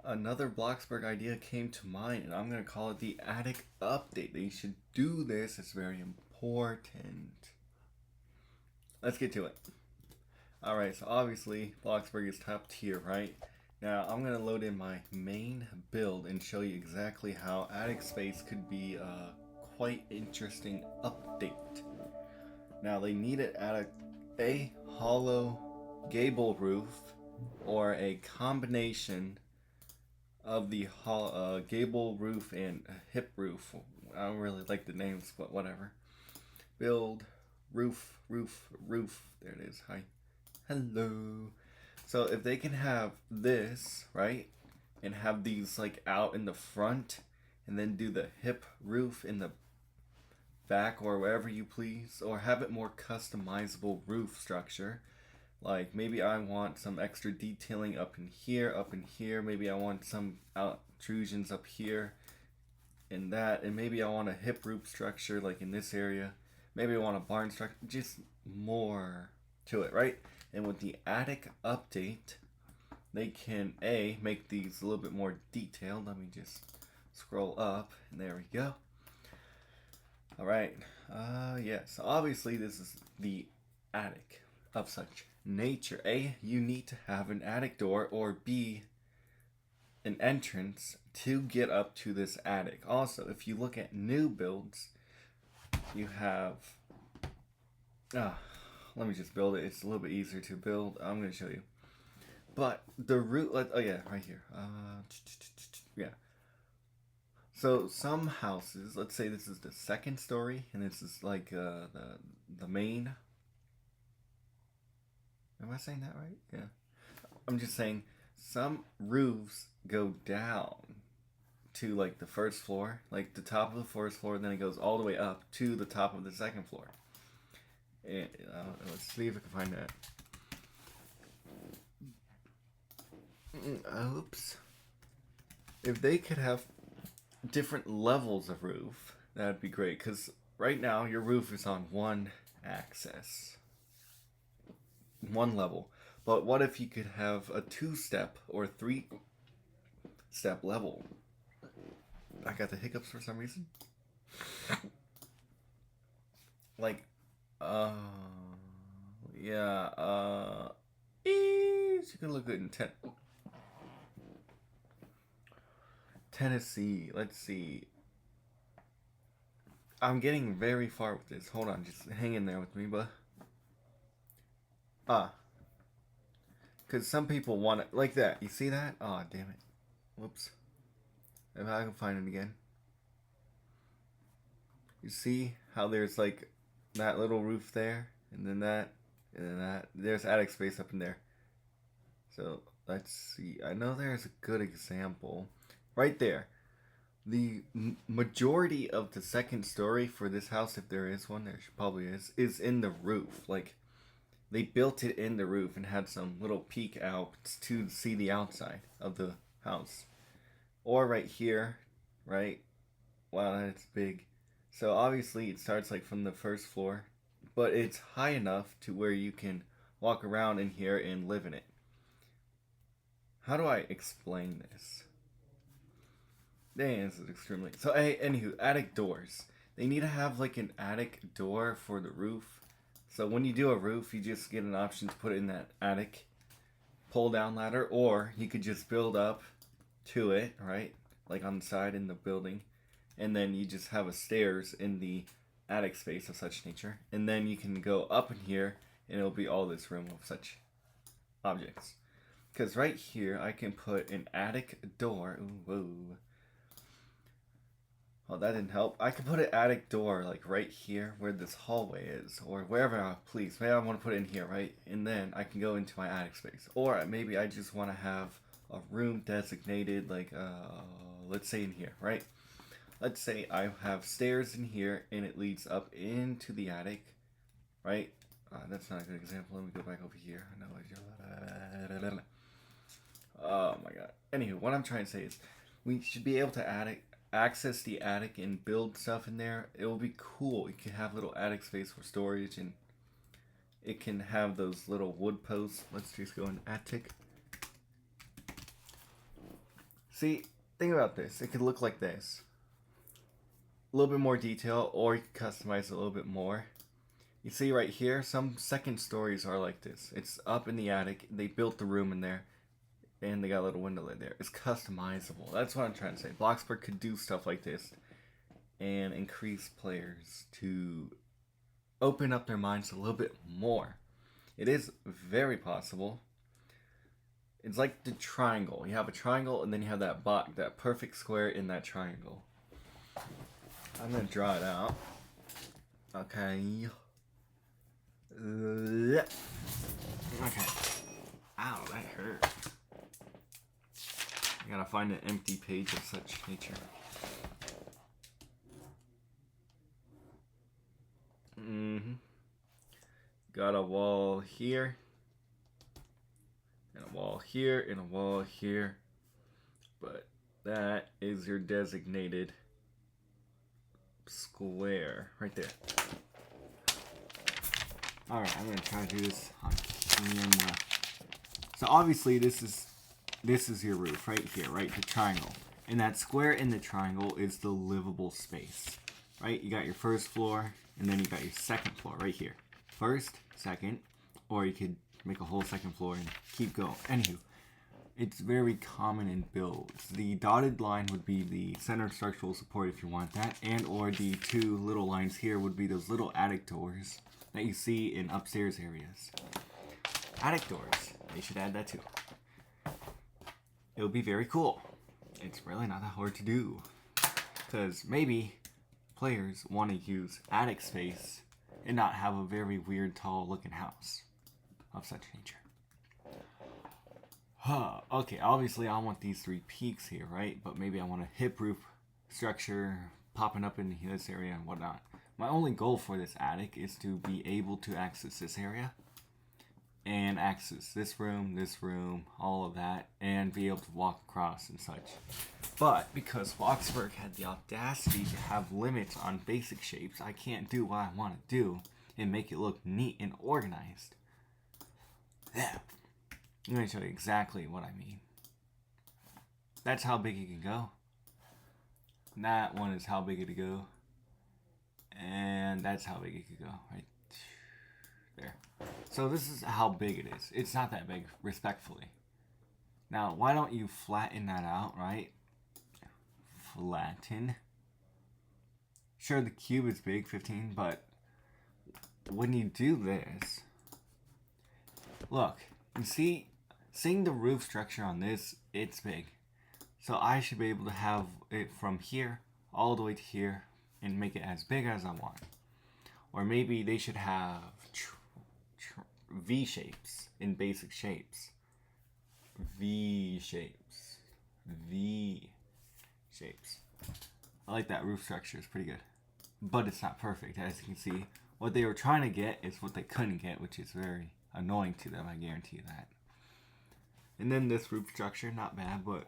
Another Bloxburg idea came to mind, and I'm going to call it the attic update. They should do this, it's very important. Let's get to it. Alright, so obviously, Bloxburg is top tier, right? Now, I'm going to load in my main build and show you exactly how attic space could be a quite interesting update. Now, they need it at a hollow gable roof or a combination of the gable roof and hip roof. I don't really like the names, but whatever. Build, roof, roof, roof. There it is. Hi. Hello. So if they can have this, right, and have these like out in the front, and then do the hip roof in the back or wherever you please, or have it more customizable roof structure. Like maybe I want some extra detailing up in here, maybe I want some intrusions up here and that, and maybe I want a hip roof structure like in this area. Maybe I want a barn structure, just more to it, right? And with the attic update, they can make these a little bit more detailed. Let me just scroll up, and there we go. All right, yeah, so obviously this is the attic of such nature. A, you need to have an attic door, or B, an entrance to get up to this attic. Also, if you look at new builds, you have let me just build it. It's a little bit easier to build. I'm going to show you. But the root, oh yeah, right here. Yeah. So some houses, let's say this is the second story, and this is like the main. Am I saying that right? Yeah. I'm just saying some roofs go down to like the first floor, like the top of the first floor, and then it goes all the way up to the top of the second floor. And let's see if I can find that. Oops. If they could have different levels of roof, that'd be great. Because right now your roof is on one axis, one level. But what if you could have a 2-step or 3-step level? I got the hiccups for some reason. Like, yeah, it's gonna look good in Tennessee. Let's see. I'm getting very far with this. Hold on, just hang in there with me, but because some people want it like that. You see that? Oh, damn it. Whoops. If I can find it again. You see how there's like that little roof there, and then that, and then that. There's attic space up in there. So let's see. I know there's a good example right there. The majority of the second story for this house, if there is one, there probably is in the roof. Like, they built it in the roof and had some little peek out to see the outside of the house. Or right here, right? Wow, that's big. So obviously it starts like from the first floor, but it's high enough to where you can walk around in here and live in it. How do I explain this? Dang, this is extremely... So, anywho, attic doors. They need to have like an attic door for the roof. So when you do a roof, you just get an option to put it in that attic pull down ladder, or you could just build up to it, right? Like on the side in the building. And then you just have a stairs in the attic space of such nature. And then you can go up in here, and it'll be all this room of such objects. Because right here, I can put an attic door. Ooh, whoa. Oh, that didn't help. I could put an attic door like right here where this hallway is, or wherever I please. Maybe I want to put it in here, right? And then I can go into my attic space. Or maybe I just want to have a room designated, like, let's say in here, right? Let's say I have stairs in here and it leads up into the attic, right? That's not a good example. Let me go back over here. Oh my god. Anyway, what I'm trying to say is we should be able to access the attic and build stuff in there. It will be cool. You can have little attic space for storage, and it can have those little wood posts. Let's just go in attic. See, think about this. It could look like this. A little bit more detail, or you can customize it a little bit more. You see right here, some second stories are like this. It's up in the attic. They built the room in there, and they got a little window lid there. It's customizable. That's what I'm trying to say. Bloxburg could do stuff like this and increase players to open up their minds a little bit more. It is very possible. It's like the triangle. You have a triangle, and then you have that box, that perfect square in that triangle. I'm gonna draw it out. Okay. Okay. Ow, that hurt. I gotta find an empty page of such nature. Got a wall here, and a wall here, and a wall here. But that is your designated square right there. Alright, I'm gonna try to do this on camera. So obviously this is your roof right here, right? The triangle. And that square in the triangle is the livable space. Right? You got your first floor, and then you got your second floor right here. First, second, or you could make a whole second floor and keep going. Anywho, it's very common in builds. The dotted line would be the center structural support if you want that, and or the two little lines here would be those little attic doors that you see in upstairs areas. Attic doors, they should add that too. It would be very cool. It's really not that hard to do, because maybe players want to use attic space and not have a very weird tall looking house of such nature. Okay, obviously I want these three peaks here, right? But maybe I want a hip roof structure popping up in this area and whatnot. My only goal for this attic is to be able to access this area and access this room, all of that, and be able to walk across and such. But because Bloxburg had the audacity to have limits on basic shapes, I can't do what I want to do and make it look neat and organized. Yeah. I'm going to show you exactly what I mean. That's how big it can go. That one is how big it can go. And that's how big it could go, right there. So this is how big it is. It's not that big, respectfully. Now, why don't you flatten that out, right? Flatten. Sure, the cube is big, 15, but when you do this, look, you see, seeing the roof structure on this, it's big. So I should be able to have it from here all the way to here and make it as big as I want. Or maybe they should have V shapes in basic shapes. V shapes. V shapes. I like that roof structure. It's pretty good. But it's not perfect. As you can see, what they were trying to get is what they couldn't get, which is very annoying to them, I guarantee you that. And then this roof structure, not bad, but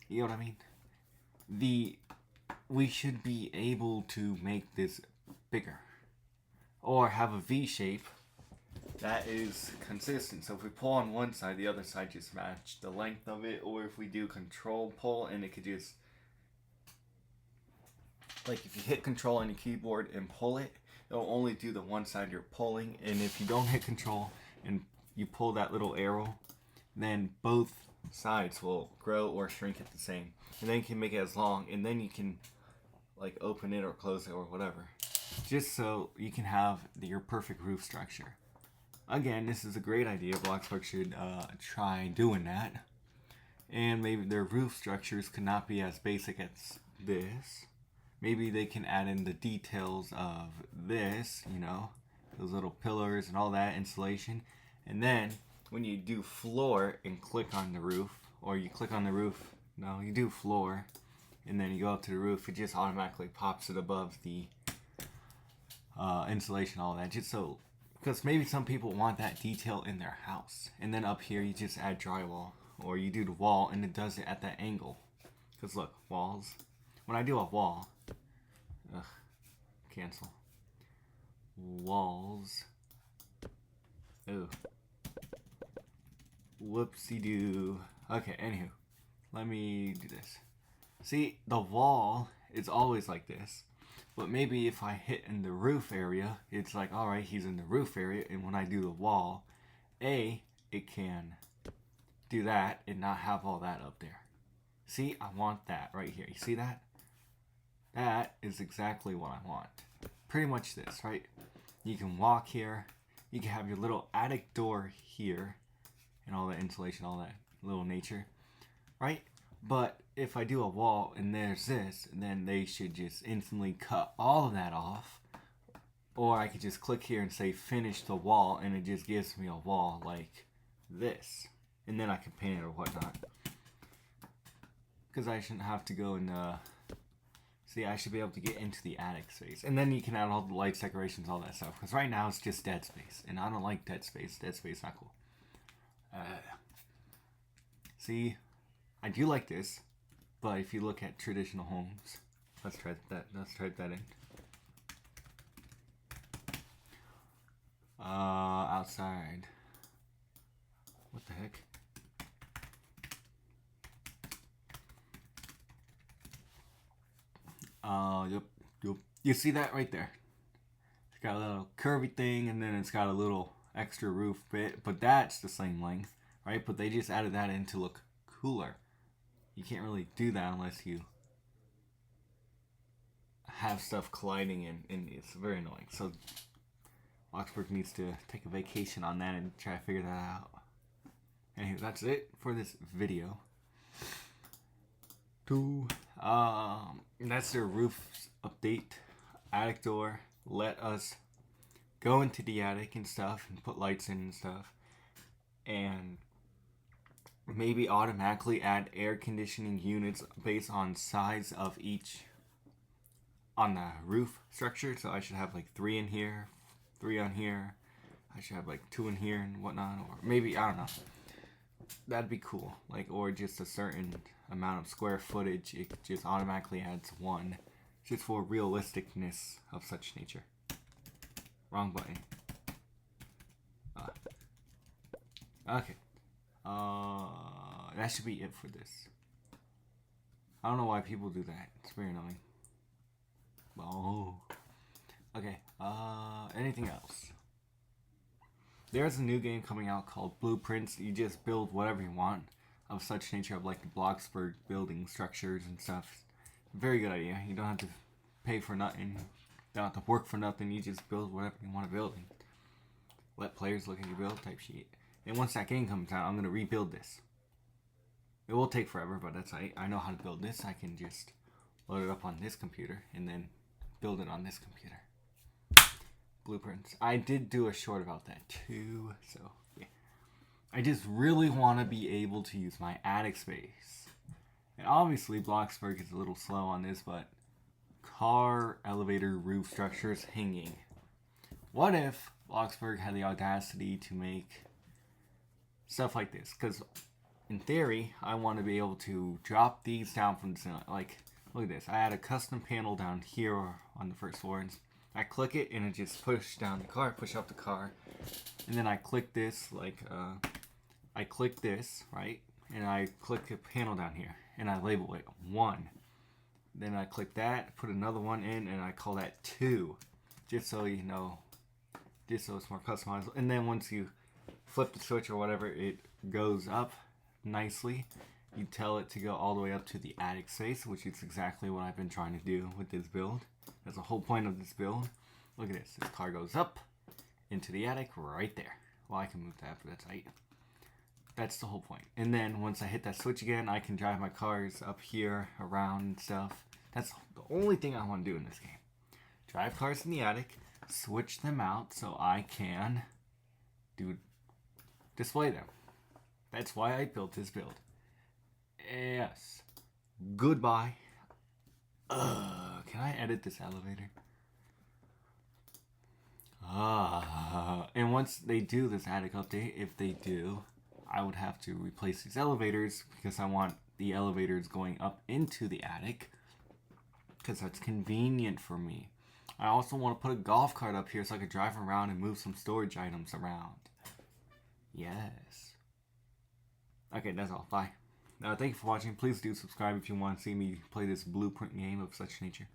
you know what I mean? We should be able to make this bigger. Or have a V shape that is consistent. So if we pull on one side, the other side just match the length of it. Or if we do control pull, and it could just, like if you hit control on your keyboard and pull it, it'll only do the one side you're pulling. And if you don't hit control and you pull that little arrow, then both sides will grow or shrink at the same. And then you can make it as long, and then you can like open it or close it or whatever. Just so you can have your perfect roof structure. Again, this is a great idea. Bloxburg should try doing that. And maybe their roof structures could not be as basic as this. Maybe they can add in the details of this, you know, those little pillars and all that insulation. And then when you do floor and click on the roof, or you click on the roof, no, you do floor, and then you go up to the roof, it just automatically pops it above the insulation, all that, just so, because maybe some people want that detail in their house. And then up here you just add drywall, or you do the wall and it does it at that angle. Because look, walls, when I do a wall, cancel, walls, oh, whoopsie doo. Okay, anywho, let me do this. See, the wall is always like this. But maybe if I hit in the roof area, it's like, alright, he's in the roof area. And when I do the wall, it can do that and not have all that up there. See, I want that right here. You see that? That is exactly what I want. Pretty much this, right? You can walk here. You can have your little attic door here. And all that insulation, all that little nature. Right? But if I do a wall and there's this, then they should just instantly cut all of that off. Or I could just click here and say finish the wall, and it just gives me a wall like this. And then I can paint it or whatnot. Because I shouldn't have to go and, see, I should be able to get into the attic space. And then you can add all the lights, decorations, all that stuff. Because right now it's just dead space. And I don't like dead space. Dead space is not cool. See, I do like this. But if you look at traditional homes, let's try that. Let's type that in. Outside. What the heck? Yep. You see that right there? It's got a little curvy thing, and then it's got a little extra roof bit, but that's the same length, right? But they just added that in to look cooler. You can't really do that unless you have stuff colliding, and it's very annoying. So Bloxburg needs to take a vacation on that and try to figure that out. Anyway, that's it for this video. That's their roof update. Attic door. Let us go into the attic and stuff and put lights in and stuff. And maybe automatically add air conditioning units based on size of each on the roof structure. So I should have like 3 in here, 3 on here. I should have like 2 in here and whatnot. Or maybe, I don't know. That'd be cool. Like, or just a certain amount of square footage. It just automatically adds 1. Just for realisticness of such nature. Wrong button. Okay. That should be it for this. I don't know why people do that. It's very annoying. Oh. Okay. Anything else? There's a new game coming out called Blueprints. You just build whatever you want of such nature, of like the Bloxburg building structures and stuff. Very good idea. You don't have to pay for nothing. You don't have to work for nothing. You just build whatever you want to build. And let players look at your build type sheet. And once that game comes out, I'm going to rebuild this. It will take forever, but that's I know how to build this. I can just load it up on this computer and then build it on this computer. Blueprints. I did do a short about that too, so yeah. I just really want to be able to use my attic space. And obviously Bloxburg is a little slow on this, but car, elevator, roof structures hanging. What if Bloxburg had the audacity to make stuff like this? Because in theory, I want to be able to drop these down from the ceiling. Like, look at this. I had a custom panel down here on the first floor. And I click it and it just push down the car, push up the car. And then I click this, like, I click this, right? And I click a panel down here. And I label it 1. Then I click that, put another 1 in, and I call that 2. Just so you know, just so it's more customizable. And then once you flip the switch or whatever, it goes up nicely. You tell it to go all the way up to the attic space, which is exactly what I've been trying to do with this build. That's the whole point of this build. Look at this. This car goes up into the attic right there. Well, I can move that, but that's right. That's the whole point. And then once I hit that switch again, I can drive my cars up here, around and stuff. That's the only thing I want to do in this game. Drive cars in the attic, switch them out so I can display them. That's why I built this build. Yes. Goodbye. Can I edit this elevator? And once they do this attic update, if they do, I would have to replace these elevators because I want the elevators going up into the attic because that's convenient for me. I also want to put a golf cart up here so I could drive around and move some storage items around. Yes. Okay, that's all. Bye. Thank you for watching. Please do subscribe if you want to see me play this blueprint game of such nature.